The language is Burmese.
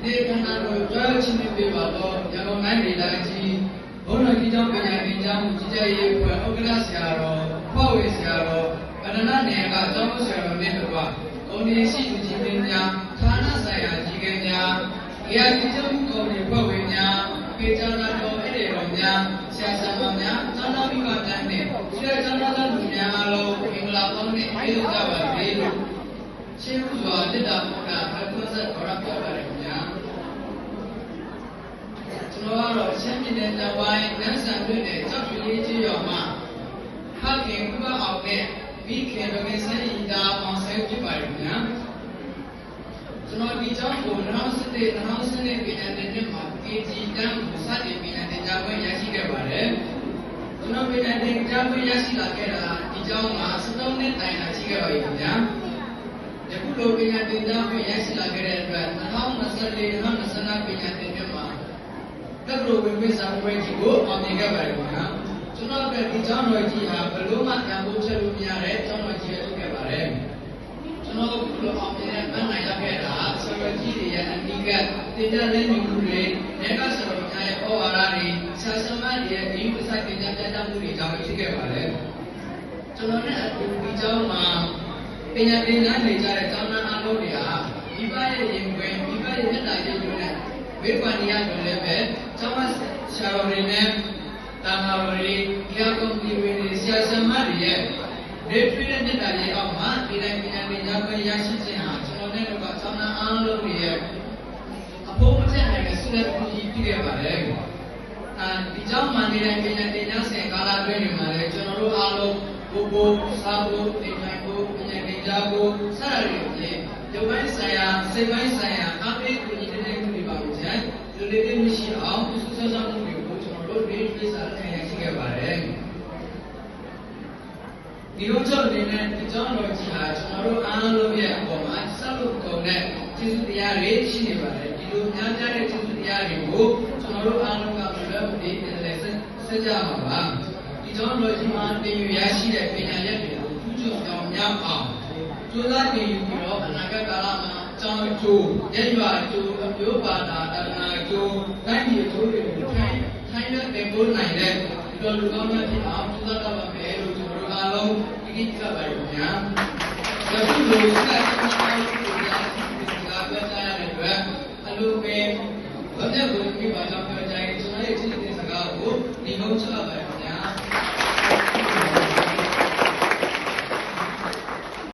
ဒီခန္ဓာကိုကြွားချင်းပြပါတော့ရန်ကုန်တိုင်းဒေသကြီးဘုန်းတော်ကြီးကျောင်းပညာသင်ကြားမှုကြီးကြပ်ရေးအဖွဲ့ဥက္ကဋ္ဌဆရာတော်ဖွဲ့ဝင်ဆရာတော်ဗန္ဒနာနယ်ကကျောင်းဆရာတော်နဲ့တို့ကကော်မတီရှိသူကြီးပင်များဌာနဆိုင်ရာကြီးကဲများေရာကြီးချုပ်ကော်မတီဖွဲ့ဝင်များပေချာနာတော်အဲ့ဒီတော်များဆရာဆရာမများကျောင်းသားမိဘများနဲ့ဆရာကျောင်းသားလူများအားလုံးမင်္ဂလာပေါင်းနဲ့ပြုလုပ်ကြပါစေလို့ရှင်းဥစွာတိတ္တဘုရားအထုဆက်တော်ရပြပါတယ်ခင်ဗျာကျွန်တော်ကတော့ရှင်းပြတဲ့တဝိုင်းနန်းဆန်တွေ့တဲ့ကြောက်ရွံ့လေးကြီးရောမှာဖခင်ဥပအောင်နဲ့မိခင်တော်ငယ်ဆန်းဤတာအောင်ဆိုင်ဖြစ်ပါတယ်ခင်ဗျာကျွန်တော်ဒီကြောင့်ကို2017ပြည်နယ်တဲ့မှာ KG တန်းကိုစတင်ပြည်နယ်တင်ကြားပွဲရရှိခဲ့ပါတယ်ကျွန်တော်ပြည်နယ်တင်ကြားပွဲရရှိလာခဲ့တာဒီကြောင့်မှာ17နှစ်တိုင်လာရှိခဲ့ပါပြီခင်ဗျာယခုလိုပြည်နယ်တင်ကြားပွဲရရှိလာခဲ့တဲ့အတွက်2024-2025ပြည်နယ်တင်မှာတက္ကသိုလ်ဝင်စာပွဲကြီးကိုအောင်မြင်ခဲ့ပါတယ်ခင်ဗျာကျွန်တော်တို့ဒီကျောင်းတော်ကြီးဟာဘလို့မှတန်ဖိုးချက်လို့မရတဲ့ကျောင်းတော်ကြီးဖြစ်ခဲ့ပါတယ်ကျွန်တော်တို့လိုအောင်မြင်တဲ့ပန်းနိုင်ရခဲ့တာဆရာကြီးတွေရဲ့အနိကတင်ကြားတဲ့ညီမှုတွေနေကဆရာတော်ရဲ့ဩဝါဒတွေဆရာဆရာမတွေရဲ့ဒီဥစ္စာတင်ကြားပြသမှုတွေကြောင့်ဖြစ်ခဲ့ပါတယ်ကျွန်တော်နဲ့အတူဒီကျောင်းမှာပညာသင်ကြားနေကြတဲ့ကျောင်းသားအားလုံးတွေဟာဒီပါရဲ့ရင်ခွင်ဒီပါရဲ့မျက်နှာချင်းတွေနဲ့ဝိပဿနာတွေလည်းပဲကျောင်းဆရာတော်တွေနဲ့တာမာဝရီကျောင်းကော်မတီဝင်တွေဆရာဆရာမတွေရဲ့ဒီပြည့်တဲ့မြတ်တာရဲ့အောက်မှာဒီတိုင်းပညာသင်ကြားပွဲရရှိခြင်းဟာကျွန်တော်တို့ကကျောင်းသားအားလုံးတွေရဲ့အဖို့မချက်နိုင်တဲ့ဆုလက်ပူကြီးပြခဲ့ပါတယ်ဒီကျောင်းမှာဒီတိုင်းပညာသင်ကြားစဉ်ကာလအတွင်းမှာလည်းကျွန်တော်တို့အားလုံးဘိုးစားဖို့သင်္ချာဖို့ပညာသင်ကြားဖို့စတာတွေပြင်ရုပ်ပိုင်းဆိုင်ရာစိတ်ပိုင်းဆိုင်ရာအပိကူညီတဲ့မှုတွေပါလို့ကျန်လူတွေတွေမရှိအောင်စုဆောင်းမှုတွေကိုကျွန်တော်တို့ဒီပြစာခံရရှိခဲ့ပါတယ်ဒီလိုကြောင့်နေတဲ့ဒီကျောင်းတော်ကြီးဟာကျွန်တော်တို့အားလုံးရဲ့အပေါ်မှာဆက်လို့ကုန်တဲ့ကျေးဇူးတရားတွေရှိနေပါတယ်ဒီလိုများပြားတဲ့ကျေးဇူးတရားတွေကိုကျွန်တော်တို့အားလုံးကဘယ်လိုဒီဆက်ကြမှာပါဒီကျောင်းတော်ကြီးမှာတင်ယူရရှိတဲ့ပညာရပ်တွေကိုထူးချွန်ကြောင်များအောင်ကျိုးစားတင်ယူပြီးတော့အနာဂတ်ကာလမှာကျောင်းကျိုးရဲ့ရွာကျိုးအမျိုးဘာသာတဏှာကျိုးတိုင်းပြည်ကျိုးတွေကိုထိုင်းတဲ့တင်ပို့နိုင်တဲ့ဒီလိုလူကောင်းများဖြစ်အောင်ကျိုးစားတော့ပါမယ်လို့ကျွန်တော်တို့အားလုံးဒီကပ်ပါရခင်ဗျာ။ဒါပြုလို့စတဲ့ဒီကားပြကြရတဲ့အတွက်အလိုပဲဘာတဲ့ဘုရားပြပါကြောင်းပြောကြရင်ကျွန်တော်ရဲ့ချစ်တဲ့စကားကိုဒီဟုတ်ချ